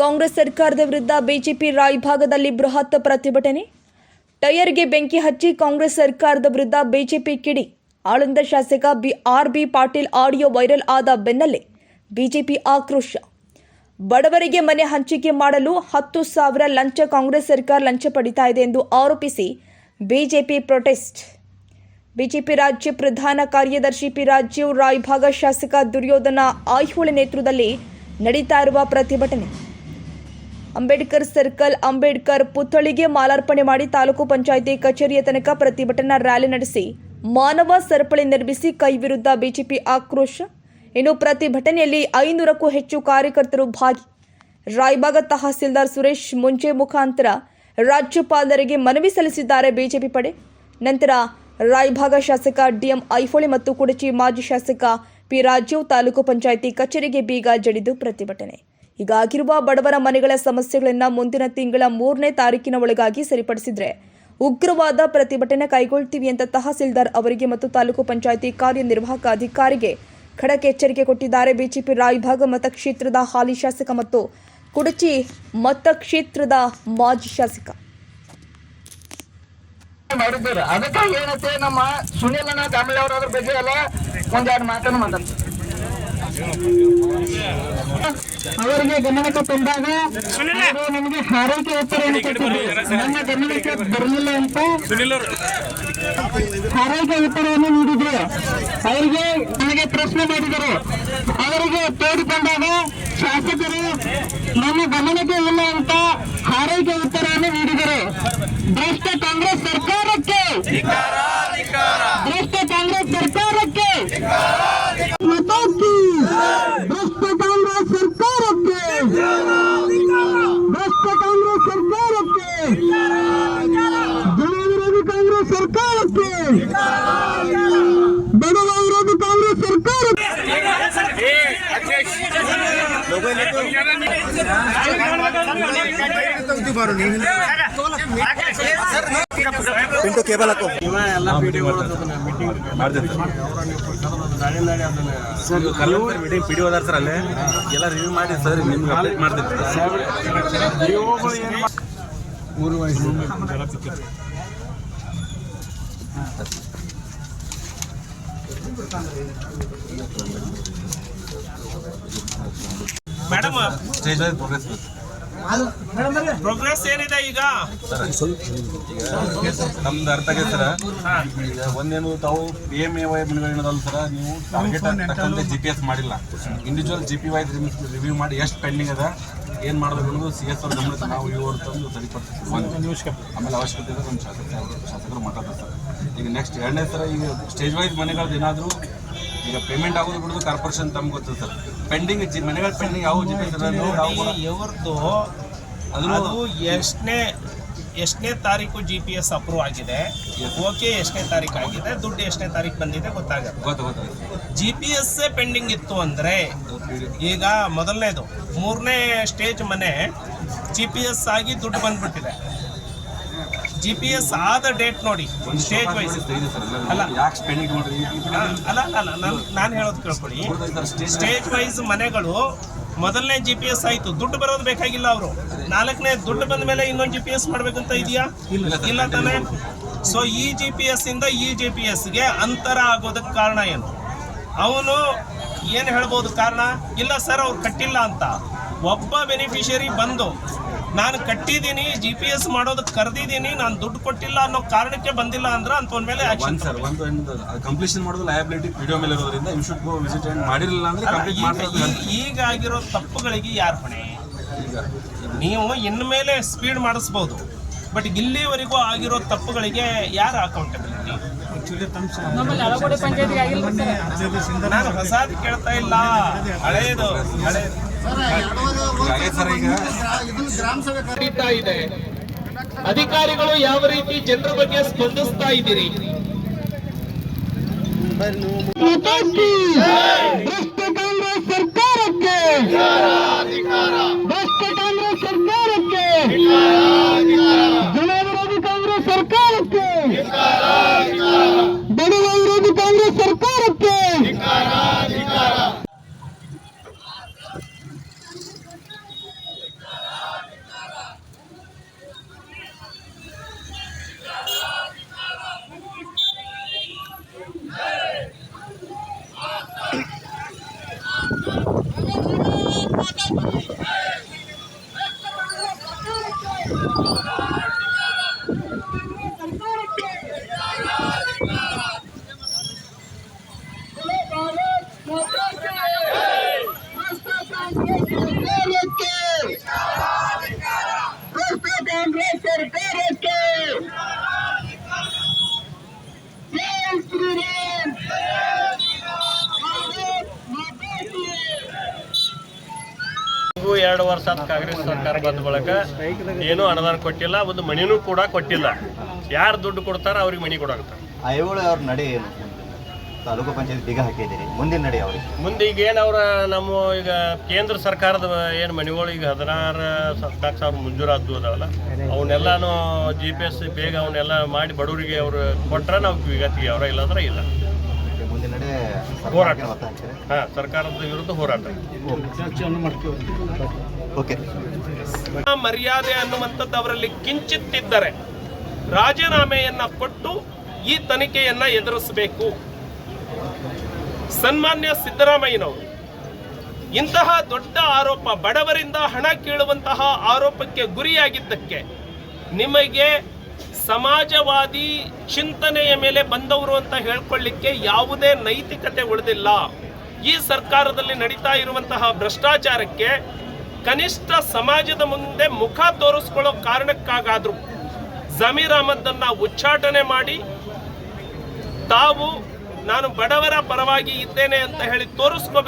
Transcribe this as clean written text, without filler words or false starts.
ಕಾಂಗ್ರೆಸ್ ಸರ್ಕಾರದ ವಿರುದ್ಧ ಬಿಜೆಪಿ ರಾಯಭಾಗದಲ್ಲಿ ಬೃಹತ್ ಪ್ರತಿಭಟನೆ. ಟೈರ್ಗೆ ಬೆಂಕಿ ಹಚ್ಚಿ ಕಾಂಗ್ರೆಸ್ ಸರ್ಕಾರದ ವಿರುದ್ಧ ಬಿಜೆಪಿ ಕಿಡಿ. ಆಳಂದ ಶಾಸಕ ಆರ್.ಬಿ. ಪಾಟೀಲ್ ಆಡಿಯೋ ವೈರಲ್ ಆದ ಬೆನ್ನಲ್ಲೇ ಬಿಜೆಪಿ ಆಕ್ರೋಶ. ಬಡವರಿಗೆ ಮನೆ ಹಂಚಿಕೆ ಮಾಡಲು 10,000 ಲಂಚ ಕಾಂಗ್ರೆಸ್ ಸರ್ಕಾರ ಲಂಚ ಪಡಿತಾ ಇದೆ ಎಂದು ಆರೋಪಿಸಿ ಬಿಜೆಪಿ ಪ್ರೊಟೆಸ್ಟ್. ಬಿಜೆಪಿ ರಾಜ್ಯ ಪ್ರಧಾನ ಕಾರ್ಯದರ್ಶಿ ಪಿ. ರಾಜೀವ್, ರಾಯಭಾಗ ಶಾಸಕ ದುರ್ಯೋಧನ ಐಹೊಳೆ ನೇತೃತ್ವದಲ್ಲಿ ನಡೀತಾ ಇರುವ ಪ್ರತಿಭಟನೆ. ಅಂಬೇಡ್ಕರ್ ಸರ್ಕಲ್, ಅಂಬೇಡ್ಕರ್ ಪುತ್ಥಳಿಗೆ ಮಾಲಾರ್ಪಣೆ ಮಾಡಿ ತಾಲೂಕು ಪಂಚಾಯಿತಿ ಕಚೇರಿಯ ತನಕ ಪ್ರತಿಭಟನಾ ರ್ಯಾಲಿ ನಡೆಸಿ ಮಾನವ ಸರಪಳಿ ನಿರ್ಮಿಸಿ ಕೈ ವಿರುದ್ಧ ಬಿಜೆಪಿ ಆಕ್ರೋಶ. ಇನ್ನು ಪ್ರತಿಭಟನೆಯಲ್ಲಿ 500ಕ್ಕೂ ಹೆಚ್ಚು ಕಾರ್ಯಕರ್ತರು ಭಾಗಿ. ರಾಯಭಾಗ ತಹಸೀಲ್ದಾರ್ ಸುರೇಶ್ ಮುಂಚೆ ಮುಖಾಂತರ ರಾಜ್ಯಪಾಲರಿಗೆ ಮನವಿ ಸಲ್ಲಿಸಿದ್ದಾರೆ ಬಿಜೆಪಿ ಪಡೆ. ನಂತರ ರಾಯಭಾಗ ಶಾಸಕ ಡಿ.ಎಂ. ಐಹೊಳೆ ಮತ್ತು ಕುಡಚಿ ಮಾಜಿ ಶಾಸಕ ಪಿ. ರಾಜೀವ್ ತಾಲೂಕು ಪಂಚಾಯಿತಿ ಕಚೇರಿಗೆ ಬೀಗ ಜಡಿದು ಪ್ರತಿಭಟನೆ. ಹೀಗಾಗಿರುವ ಬಡವರ ಮನೆಗಳ ಸಮಸ್ಯೆಗಳನ್ನು ಮುಂದಿನ ತಿಂಗಳ 3ನೇ ತಾರೀಕಿನ ಒಳಗಾಗಿ ಸರಿಪಡಿಸಿದರೆ ಉಗ್ರವಾದ ಪ್ರತಿಭಟನೆ ಕೈಗೊಳ್ತೀವಿ ಅಂತ ತಹಸೀಲ್ದಾರ್ ಅವರಿಗೆ ಮತ್ತು ತಾಲೂಕು ಪಂಚಾಯಿತಿ ಕಾರ್ಯನಿರ್ವಾಹಕ ಅಧಿಕಾರಿಗೆ ಖಡಕ್ ಎಚ್ಚರಿಕೆ ಕೊಟ್ಟಿದ್ದಾರೆ ಬಿಜೆಪಿ ರಾಯಭಾಗ ಮತಕ್ಷೇತ್ರದ ಹಾಲಿ ಶಾಸಕ ಮತ್ತು ಕುಡಚಿ ಮತಕ್ಷೇತ್ರದ ಮಾಜಿ ಶಾಸಕ. ಮಾಡಿದ್ದಾರೆ ಅದಕ್ಕಾಗಿ ಏನಂತೆ ನಮ್ಮ ಸುನಿಲನ ಕಾಂಬಳೆ ಅವರ ಬಗ್ಗೆ ಎಲ್ಲ ಒಂದೆರಡು ಮಾತನ್ನು ಮಾತಾಡ್ತಾರೆ. ಅವರಿಗೆ ಗಮನಕ್ಕೆ ತಂದಾಗ ನಮಗೆ ಹಾರೈಕೆ ಉತ್ತರ ನನ್ನ ಗಮನಕ್ಕೆ ಬರಲಿಲ್ಲ ಅಂತ ಹಾರೈಕೆ ಉತ್ತರವನ್ನು ನೀಡಿದ್ರು. ಅವರಿಗೆ ನನಗೆ ಪ್ರಶ್ನೆ ಮಾಡಿದರು. ಅವರಿಗೆ ತೋಡಿಕೊಂಡಾಗ ಶಾಸಕರು ನನ್ನ ಗಮನಕ್ಕೆ ಇಲ್ಲ ಅಂತ ಹಾರೈಕೆ ಉತ್ತರವನ್ನು ನೀಡಿದರು. ಭ್ರಷ್ಟ ಕಾಂಗ್ರೆಸ್ ಸರ್ಕಾರಕ್ಕೆ, ಭ್ರಷ್ಟ ಕಾಂಗ್ರೆಸ್ ಸರ್ಕಾರಕ್ಕೆ, ಭ್ರಷ್ಟ ಕಾಂಗ್ರೆಸ್ ಸರ್ಕಾರಕ್ಕೆ, ಭ್ರಷ್ಟ ಕಾಂಗ್ರೆಸ್ ಸರ್ಕಾರಕ್ಕೆ, ಜನ ವಿರೋಧಿ ಕಾಂಗ್ರೆಸ್ ಸರ್ಕಾರಕ್ಕೆ, ಬಡವ ವಿರೋಧಿ ಕಾಂಗ್ರೆಸ್ ಸರ್ಕಾರಕ್ಕೆ. ಪಿಂಟು ಕೇಬಲ್ ಹಾಕೋ ಮೀಟಿಂಗ್ ಪಿ ಡಿ ಹೋದಾರ ಸರ್. ಅಲ್ಲೇ ಎಲ್ಲ ರಿವ್ಯೂ ಮಾಡಿ ಸರ್ ನಿಮ್ಗೆ ಅಪ್ಡೇಟ್ ಮಾಡ್ತಿರ್ತಾರೆ. ಮೇಡಮ್ ಸ್ಟೇಜ್ ವೈಸ್ ಪ್ರೋಗ್ರೆಸ್ ಏನಿದೆ ಈಗ ನಮ್ದು ಅರ್ಥ ಆಗೈತೆ ಸರ. ಈಗ ಒಂದೇನು ತಾವು PMAY ಏನದಲ್ಲ ಸರ, ನೀವು ಟಾರ್ಗೆಟ್ ತಕ್ಕಂತೆ GPS ಮಾಡಿಲ್ಲ. ಇಂಡಿವಿಜುವಲ್ GPY ರಿವ್ಯೂ ಮಾಡಿ ಎಷ್ಟು ಪೆಂಡಿಂಗ್ ಅದ, ಏನು ಮಾಡಬೇಕು ಅನ್ನೋದು CS ಅವ್ರ ಗಮನಕ್ಕೆ ನಾವು ಇವರು ತಂದು ಸರಿಪಡಿಸ್ತೀವಿ. ಆಮೇಲೆ ಅವಶ್ಯಕತೆ ಇದೆ ನಮ್ಮ ಶಾಸಕರು ಮಾತಾಡ್ತಾರೆ ಸರ್. ಈಗ ನೆಕ್ಸ್ಟ್ 2ನೇ ಸರ ಈಗ ಸ್ಟೇಜ್ ವೈಸ್ ಮನೆಗಳದ್ದು ಏನಾದರೂ ಈಗ ಪೇಮೆಂಟ್ ಆಗೋದು ಬಿಡೋದು ಕಾರ್ಪೊರೇಷನ್ ತಮ್ಗೆ ಗೊತ್ತದೆ ಸರ್. ಪೆಂಡಿಂಗ್ ಮನೆಗಳ ಪೆಂಡಿಂಗ್ ಯಾವ ಇವ್ರದ್ದು ಅದು ಎಷ್ಟನೇ ತಾರೀಕು GPS ಅಪ್ರೂವ್ ಆಗಿದೆ, ಓಕೆ ಎಷ್ಟನೇ ತಾರೀಕು ಆಗಿದೆ, ದುಡ್ಡು ಎಷ್ಟನೇ ತಾರೀಕು ಬಂದಿದೆ ಗೊತ್ತಾಗುತ್ತೆ. GPS ಪೆಂಡಿಂಗ್ ಇತ್ತು ಅಂದರೆ ಈಗ ಮೊದಲನೇದು 3ನೇ ಸ್ಟೇಜ್ ಮನೆ GPS ಆಗಿ ದುಡ್ಡು ಬಂದ್ಬಿಟ್ಟಿದೆ. GPS ಆದ ಡೇಟ್ ನೋಡಿ ಸ್ಟೇಜ್ ವೈಸ್ ನಾನು ಹೇಳೋದು ಕೇಳ್ಕೊಳ್ಳಿ. ಸ್ಟೇಜ್ ವೈಸ್ ಮನೆಗಳು ಮೊದಲನೇ GPS ಆಯಿತು, ದುಡ್ಡು ಬರೋದು ಬೇಕಾಗಿಲ್ಲ. ಅವರು 4ನೇ ದುಡ್ಡು ಬಂದ ಮೇಲೆ ಇನ್ನೊಂದು GPS ಮಾಡಬೇಕಂತ ಇದೆಯಾ? ಇಲ್ಲ ತಾನೆ. ಸೊ ಈ GPS ಇಂದ ಈ GPSಗೆ ಅಂತರ ಆಗೋದಕ್ಕೆ ಕಾರಣ ಏನು? ಅವನು ಏನು ಹೇಳ್ಬೋದು ಕಾರಣ? ಇಲ್ಲ ಸರ್ ಅವ್ರು ಕಟ್ಟಿಲ್ಲ ಅಂತ. ಒಬ್ಬ ಬೆನಿಫಿಷಿಯರಿ ಬಂದು ನಾನು ಕಟ್ಟಿದ್ದೀನಿ, GPS ಮಾಡೋದಕ್ಕೆ ಕರೆದಿದ್ದೀನಿ, ನಾನು ದುಡ್ಡು ಕೊಟ್ಟಿಲ್ಲ ಅನ್ನೋ ಕಾರಣಕ್ಕೆ ಬಂದಿಲ್ಲ ಅಂದ್ರೆ ಅಂತವನ ಮೇಲೆ ಆಕ್ಷನ್ ಸರ್. ಒಂದು ಕಂಪ್ಲೀಷನ್ ಮಾಡೋದು ಲಯಬಿಲಿಟಿ PDO ಮೇಲೆ ಇರೋದ್ರಿಂದ you should go visit and ಮಾಡಿರಲಿಲ್ಲ ಅಂದ್ರೆ ಕಂಪ್ಲೀಟ್ ಮಾಡ್ತಾರೆ. ಈಗ ಆಗಿರೋ ತಪ್ಪುಗಳಿಗೆ ಯಾರು ಹೊಣೆ? ನೀವು ಇನ್ನು ಮೇಲೆ ಸ್ಪೀಡ್ ಮಾಡಿಸ್ಬೋದು, ಬಟ್ ಇಲ್ಲಿವರೆಗೂ ಆಗಿರೋ ತಪ್ಪುಗಳಿಗೆ ಯಾರು ಅಕೌಂಟಬಿಲಿಟಿ? ನಾನು ಹೊಸದು ಕೇಳ್ತಾ ಇಲ್ಲ, ಹಳೇದು ಇದೆ. ಅಧಿಕಾರಿಗಳು ಯಾವ ರೀತಿ ಜನರ ಬಗ್ಗೆ ಸ್ಪಂದಿಸ್ತಾ ಇದ್ದೀರಿ? ಭ್ರಷ್ಟ ಕಾಂಗ್ರೆಸ್ ಸರ್ಕಾರಕ್ಕೆ, ಭ್ರಷ್ಟ ಕಾಂಗ್ರೆಸ್ ಸರ್ಕಾರಕ್ಕೆ, ಜನ ವಿರೋಧಿ ಕಾಂಗ್ರೆಸ್ ಸರ್ಕಾರಕ್ಕೆ, ಬಡವ ವಿರೋಧಿ ಕಾಂಗ್ರೆಸ್ ಸರ್ಕಾರಕ್ಕೆ. ಕಾಂಗ್ರೆಸ್ ಸರ್ಕಾರಕ್ಕೆ ಜೈ ಶ್ರೀರಾಮ್. ಈಗೂ 2 ವರ್ಷ ಆದ ಕಾಂಗ್ರೆಸ್ ಸರ್ಕಾರ ಬಂದ ಬಳಿಕ ಏನೂ ಅನುದಾನ ಕೊಟ್ಟಿಲ್ಲ, ಒಂದು ಮಣಿನೂ ಕೂಡ ಕೊಟ್ಟಿಲ್ಲ. ಯಾರು ದುಡ್ಡು ಕೊಡ್ತಾರ ಅವ್ರಿಗೆ ಮಣಿ ಕೊಡಾಕ್ತಾರೆ. ಐಹೊಳೆ ಅವ್ರ ನಡೆ ಏನು? ತಾಲೂಕು ಪಂಚಾಯತ್ ಬೀಗ ಹಾಕಿದ್ದೀರಿ, ಮುಂದಿನ ನಡೆ ಅವ್ರಿಗೆ ಮುಂದೆ ಈಗ ಏನು ನಮ್ಮ ಈಗ ಕೇಂದ್ರ ಸರ್ಕಾರದ ಏನು ಮಣಿಗಳು ಈಗ 16,000 ಮಂಜೂರಾದ್ದು ಅದಾವಲ್ಲ, ಅವನ್ನೆಲ್ಲಾನು GPS ಬೇಗ ಅವನ್ನೆಲ್ಲ ಮಾಡಿ ಬಡವರಿಗೆ ಅವ್ರು ಕೊಟ್ರೆ ನಾವು ಈಗ ಅವ್ರ ಇಲ್ಲಾಂದ್ರೆ ಇಲ್ಲ. ಮುಂದಿನ ನಡೆ ಹೋರಾಟ. ಒತ್ತ ಹಾಕ್ತಾರೆ. ಹಾಂ, ಸರ್ಕಾರದ ವಿರುದ್ಧ ಹೋರಾಟ. ಓಕೆ. ಮರ್ಯಾದೆ ಅನ್ನುವಂಥದ್ದು ಅವರಲ್ಲಿ ಕಿಂಚಿತ್ತಿದ್ದರೆ ರಾಜೀನಾಮೆಯನ್ನ ಕೊಟ್ಟು ಈ ತನಿಖೆಯನ್ನ ಎದುರಿಸಬೇಕು. ಸನ್ಮಾನ್ಯ ಸಿದ್ದರಾಮಯ್ಯನವರು ಇಂತಹ ದೊಡ್ಡ ಆರೋಪ, ಬಡವರಿಂದ ಹಣ ಕೀಳುವಂತಹ ಆರೋಪಕ್ಕೆ ಗುರಿಯಾಗಿದ್ದಕ್ಕೆ ನಿಮಗೆ ಸಮಾಜವಾದಿ ಚಿಂತನೆಯ ಮೇಲೆ ಬಂದವರು ಅಂತ ಹೇಳ್ಕೊಳ್ಳಿಕ್ಕೆ ಯಾವುದೇ ನೈತಿಕತೆ ಉಳಿದಿಲ್ಲ. ಈ ಸರ್ಕಾರದಲ್ಲಿ ನಡೀತಾ ಇರುವಂತಹ ಭ್ರಷ್ಟಾಚಾರಕ್ಕೆ ಕನಿಷ್ಠ ಸಮಾಜದ ಮುಂದೆ ಮುಖ ತೋರಿಸ್ಕೊಳ್ಳೋ ಕಾರಣಕ್ಕಾಗಾದ್ರು ಜಮೀರ್ ಅಹಮದನ್ನ ಉಚ್ಚಾಟನೆ ಮಾಡಿ ತಾವು ನಾನು ಬಡವರ ಪರವಾಗಿ ಇದ್ದೇನೆ ಅಂತ ಹೇಳಿ ತೋರಿಸ್ಕೋಬೇಕು.